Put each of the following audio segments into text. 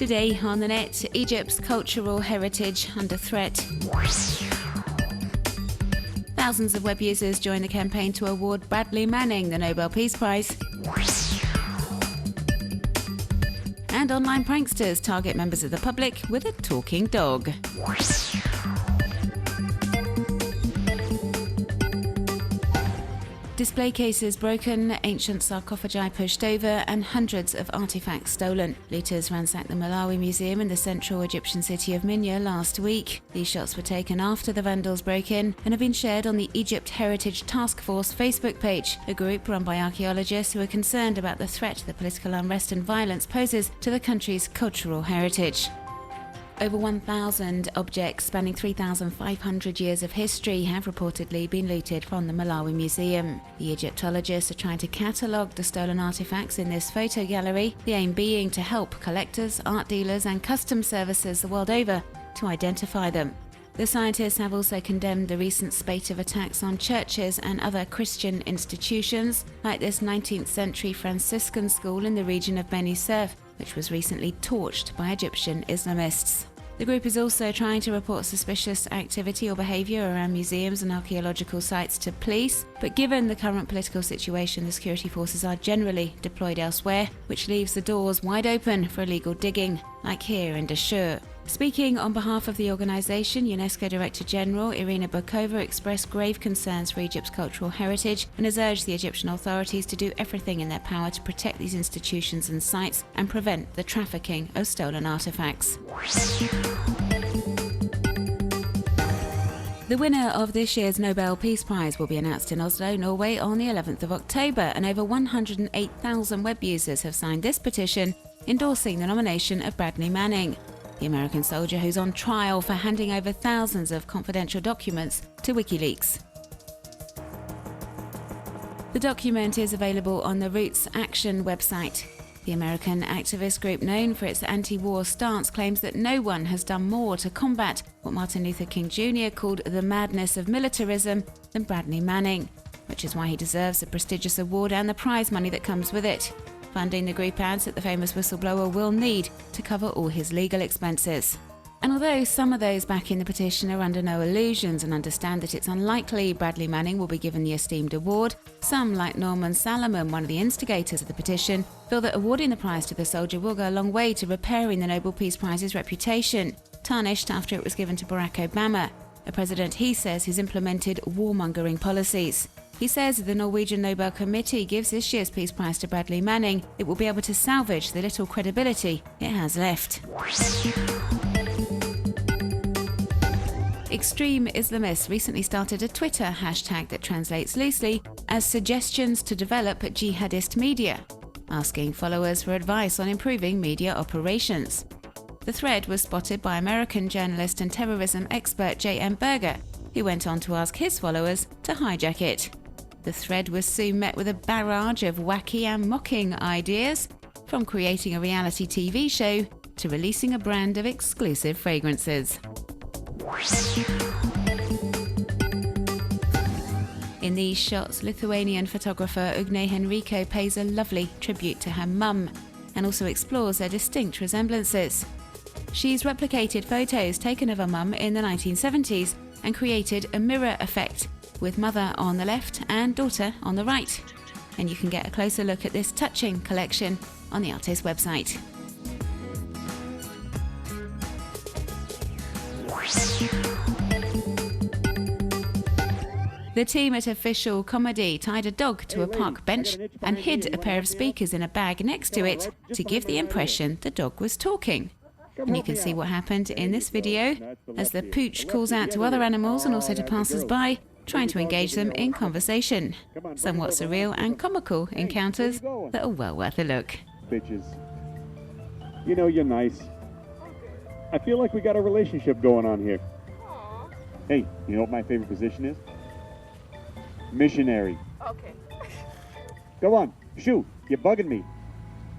Today on the net, Egypt's cultural heritage under threat. Thousands of web users join the campaign to award Bradley Manning the Nobel Peace Prize. And online pranksters target members of the public with a talking dog. Display cases broken, ancient sarcophagi pushed over, and hundreds of artifacts stolen. Looters ransacked the Malawi Museum in the central Egyptian city of Minya last week. These shots were taken after the vandals broke in and have been shared on the Egypt Heritage Task Force Facebook page, a group run by archaeologists who are concerned about the threat that political unrest and violence poses to the country's cultural heritage. Over 1,000 objects spanning 3,500 years of history have reportedly been looted from the Malawi Museum. The Egyptologists are trying to catalogue the stolen artifacts in this photo gallery, the aim being to help collectors, art dealers and customs services the world over to identify them. The scientists have also condemned the recent spate of attacks on churches and other Christian institutions, like this 19th century Franciscan school in the region of Beni Suef, which was recently torched by Egyptian Islamists. The group is also trying to report suspicious activity or behaviour around museums and archaeological sites to police, but given the current political situation, the security forces are generally deployed elsewhere, which leaves the doors wide open for illegal digging, like here in Dashur. Speaking on behalf of the organisation, UNESCO Director General Irina Bokova expressed grave concerns for Egypt's cultural heritage and has urged the Egyptian authorities to do everything in their power to protect these institutions and sites and prevent the trafficking of stolen artefacts. The winner of this year's Nobel Peace Prize will be announced in Oslo, Norway on the 11th of October, and over 108,000 web users have signed this petition endorsing the nomination of Bradley Manning, the American soldier who's on trial for handing over thousands of confidential documents to WikiLeaks. The document is available on the Roots Action website. The American activist group, known for its anti-war stance, claims that no one has done more to combat what Martin Luther King Jr. called the madness of militarism than Bradley Manning, which is why he deserves the prestigious award and the prize money that comes with it. Funding, the group adds that the famous whistleblower will need to cover all his legal expenses. And although some of those backing the petition are under no illusions and understand that it's unlikely Bradley Manning will be given the esteemed award, some, like Norman Salomon, one of the instigators of the petition, feel that awarding the prize to the soldier will go a long way to repairing the Nobel Peace Prize's reputation, tarnished after it was given to Barack Obama, a president he says has implemented warmongering policies. He says if the Norwegian Nobel Committee gives this year's Peace Prize to Bradley Manning, it will be able to salvage the little credibility it has left. Extreme Islamists recently started a Twitter hashtag that translates loosely as suggestions to develop jihadist media, asking followers for advice on improving media operations. The thread was spotted by American journalist and terrorism expert J.M. Berger, who went on to ask his followers to hijack it. The thread was soon met with a barrage of wacky and mocking ideas, from creating a reality TV show to releasing a brand of exclusive fragrances. In these shots, Lithuanian photographer Ugne Henrico pays a lovely tribute to her mum and also explores their distinct resemblances. She's replicated photos taken of her mum in the 1970s and created a mirror effect, with mother on the left and daughter on the right. And you can get a closer look at this touching collection on the artist's website. The team at Official Comedy tied a dog to a park bench and hid a pair of speakers in a bag next to it to give the impression the dog was talking. And you can see what happened in this video as the pooch calls out to other animals and also to passers-by, trying to engage them in conversation. Somewhat surreal and comical encounters that are well worth a look. Bitches. You know you're nice. I feel like we got a relationship going on here. Hey, you know what my favorite position is? Missionary. Okay. Go on, shoot. You're bugging me.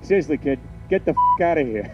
Seriously, kid, get the f*** out of here.